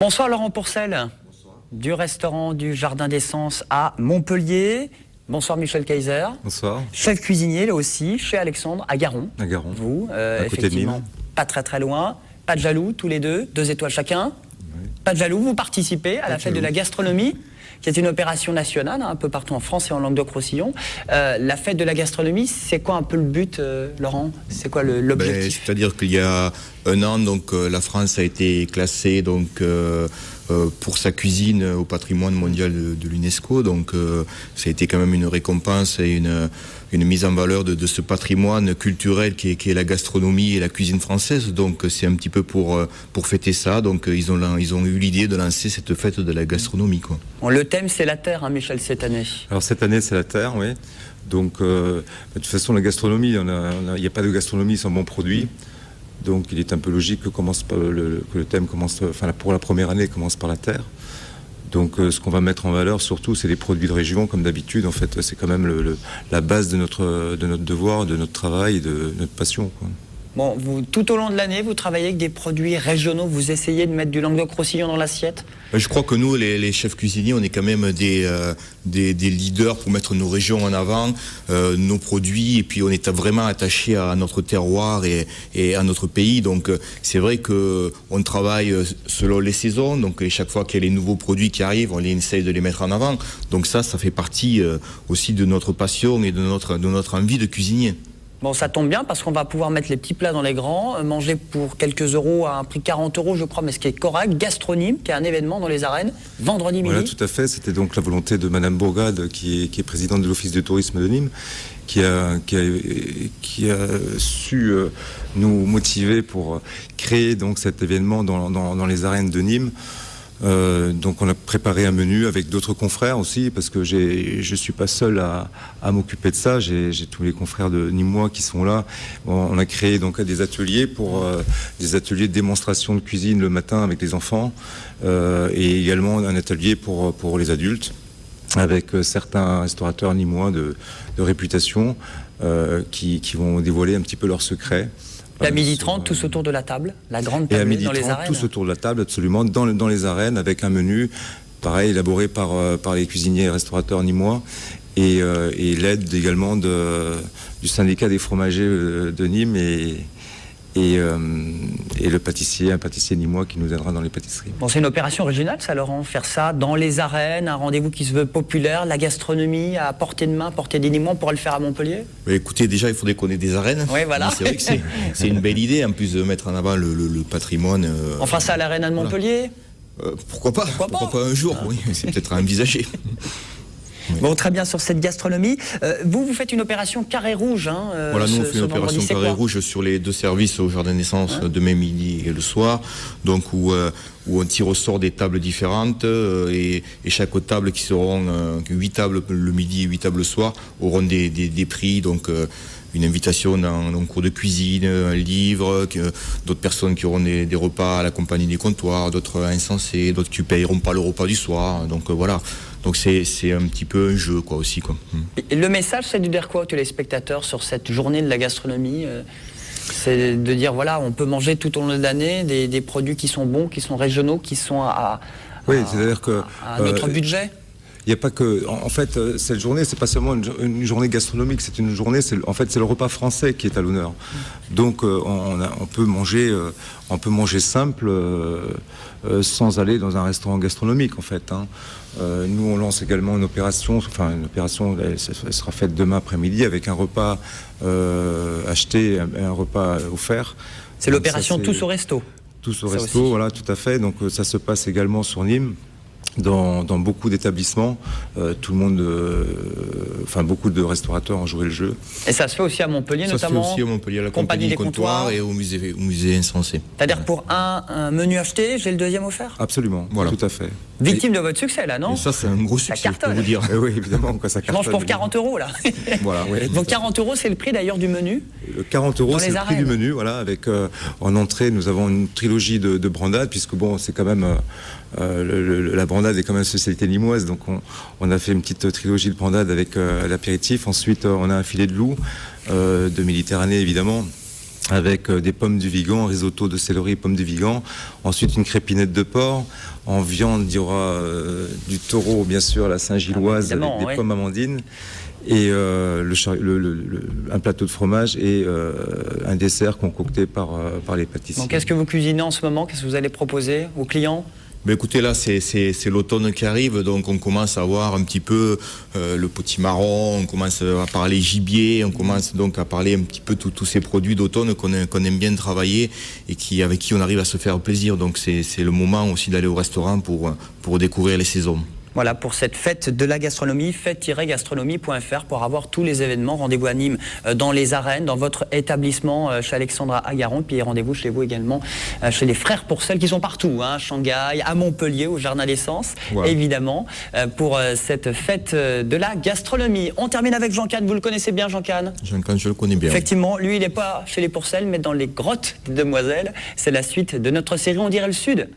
Bonsoir Laurent Pourcel. Bonsoir. Du restaurant du Jardin d'Essence à Montpellier. Bonsoir Michel Kaiser. Bonsoir. Chef cuisinier là aussi, chez Alexandre, à Garon. À Garon. Vous, à côté de Nîmes. Pas très loin. Pas de jaloux, tous les deux, 2 étoiles chacun. Oui. Pas de jaloux, vous participez à la fête de la gastronomie, qui est une opération nationale, un peu partout en France et en Languedoc-Roussillon. La fête de la gastronomie, c'est quoi un peu le but, Laurent? C'est quoi l'objectif? C'est-à-dire qu'il y a un an, donc, la France a été classée donc, pour sa cuisine au patrimoine mondial de l'UNESCO. Donc ça a été quand même une récompense et une mise en valeur de ce patrimoine culturel qui est la gastronomie et la cuisine française. Donc c'est un petit peu pour fêter ça. Donc ils ont eu l'idée de lancer cette fête de la gastronomie, quoi. Bon, le thème c'est la terre, hein, Michel, cette année. Alors cette année c'est la terre, oui. Donc de toute façon la gastronomie, il n'y a pas de gastronomie sans bons produits. Donc il est un peu logique que le thème commence, enfin pour la première année commence par la terre. Donc ce qu'on va mettre en valeur surtout, c'est les produits de région, comme d'habitude. En fait, c'est quand même la base de notre devoir, de notre travail, de notre passion, quoi. Bon, tout au long de l'année, vous travaillez avec des produits régionaux, vous essayez de mettre du Languedoc-Roussillon dans l'assiette? Je crois que nous, les chefs cuisiniers, on est quand même des leaders pour mettre nos régions en avant, nos produits, et puis on est vraiment attaché à notre terroir et à notre pays. Donc c'est vrai qu'on travaille selon les saisons, donc chaque fois qu'il y a les nouveaux produits qui arrivent, on essaye de les mettre en avant. Donc ça fait partie aussi de notre passion et de notre envie de cuisinier. Bon, ça tombe bien parce qu'on va pouvoir mettre les petits plats dans les grands, manger pour quelques euros à un prix 40 €, je crois, mais ce qui est correct. Gastronime, qui est un événement dans les arènes, vendredi midi. Voilà, tout à fait. C'était donc la volonté de Madame Bourgade, qui est présidente de l'Office de tourisme de Nîmes, qui a su nous motiver pour créer donc cet événement dans les arènes de Nîmes. Donc on a préparé un menu avec d'autres confrères aussi, parce que je suis pas seul à m'occuper de ça. J'ai tous les confrères de Nîmois qui sont là. On a créé donc des ateliers des ateliers de démonstration de cuisine le matin avec les enfants, et également un atelier pour les adultes avec certains restaurateurs nîmois de réputation qui vont dévoiler un petit peu leurs secrets. À 12h30, tous autour de la table, la grande table dans les arènes. Tous autour de la table, absolument, dans les arènes, avec un menu, pareil, élaboré par les cuisiniers et restaurateurs nîmois, et l'aide également du syndicat des fromagers de Nîmes et un pâtissier nîmois qui nous aidera dans les pâtisseries. Bon, c'est une opération régionale, ça, Laurent, faire ça dans les arènes, un rendez-vous qui se veut populaire, la gastronomie à portée de main, portée des Nîmois, on pourra le faire à Montpellier? Écoutez, déjà, il faudrait qu'on ait des arènes. Oui, voilà. C'est vrai que c'est une belle idée, en plus de mettre en avant le patrimoine. On fera ça à l'arène de Montpellier? Pourquoi pas un jour, oui, c'est peut-être à envisager. Oui. Bon, très bien sur cette gastronomie. Vous faites une opération carré rouge. Hein, voilà, nous on fait une opération carré rouge sur les 2 services au Jardin d'Essence, demain midi et le soir. Donc où on tire au sort des tables différentes et chaque table qui seront 8 tables le midi et 8 tables le soir auront des prix. Donc une invitation dans un cours de cuisine, un livre, d'autres personnes qui auront des repas à la compagnie des comptoirs, d'autres insensés, d'autres qui ne payeront pas le repas du soir. Donc voilà. Donc c'est un petit peu un jeu, quoi, aussi, quoi. Et le message, c'est de dire quoi aux téléspectateurs sur cette journée de la gastronomie? C'est de dire, voilà, on peut manger tout au long de l'année des produits qui sont bons, qui sont régionaux, qui sont à notre budget. Il n'y a pas que... En fait, cette journée, c'est pas seulement une journée gastronomique, c'est une journée... c'est le repas français qui est à l'honneur. Donc, on peut manger simple sans aller dans un restaurant gastronomique, en fait, hein. Nous, on lance également une opération, elle sera faite demain après-midi avec un repas acheté, un repas offert. C'est l'opération Tous au Resto. Tous au Resto, voilà, tout à fait. Donc, ça se passe également sur Nîmes. Dans beaucoup d'établissements, tout le monde, beaucoup de restaurateurs ont joué le jeu. Et ça se fait aussi à Montpellier, notamment. Ça se fait aussi à Montpellier, à la compagnie des comptoirs et au musée Insensé. C'est-à-dire pour un menu acheté, j'ai le deuxième offert? Absolument, voilà. Tout à fait. Victime de votre succès, là, non? Et ça, c'est un gros succès, je peux vous dire. Oui, évidemment, ça cartonne. Je mange pour 40 €, là. Voilà, oui. Donc 40 €, c'est le prix d'ailleurs du menu? 40 €, c'est le prix du menu, voilà. Avec en entrée, nous avons une trilogie de brandades, puisque bon, c'est quand même la brandade est quand même une spécialité limoise, donc on a fait une petite trilogie de brandade avec l'apéritif. Ensuite, on a un filet de loup de Méditerranée, évidemment. avec des pommes du Vigan, un risotto de céleri et pommes du Vigan. Ensuite, une crépinette de porc. En viande, il y aura du taureau, bien sûr, la Saint-Gilloise, avec des pommes amandines. Et un plateau de fromage et un dessert concocté par les pâtissiers. Donc, qu'est-ce que vous cuisinez en ce moment? Qu'est-ce que vous allez proposer aux clients? Ben écoutez, là, c'est l'automne qui arrive, donc on commence à voir un petit peu le potimarron, on commence à parler gibier, on commence donc à parler un petit peu tous ces produits d'automne qu'on aime bien travailler et avec qui on arrive à se faire plaisir. Donc c'est le moment aussi d'aller au restaurant pour découvrir les saisons. Voilà, pour cette fête de la gastronomie, fête-gastronomie.fr pour avoir tous les événements. Rendez-vous à Nîmes dans les arènes, dans votre établissement chez Alexandra à Garon. Puis rendez-vous chez vous également chez les frères Pourcel qui sont partout, à Shanghai, à Montpellier, au Jardin d'Essence, évidemment, pour cette fête de la gastronomie. On termine avec Jean Kahn. Vous le connaissez bien, Jean Kahn? Jean Kahn, je le connais bien. Effectivement, lui, il n'est pas chez les Pourcel, mais dans les grottes des Demoiselles. C'est la suite de notre série On dirait le Sud.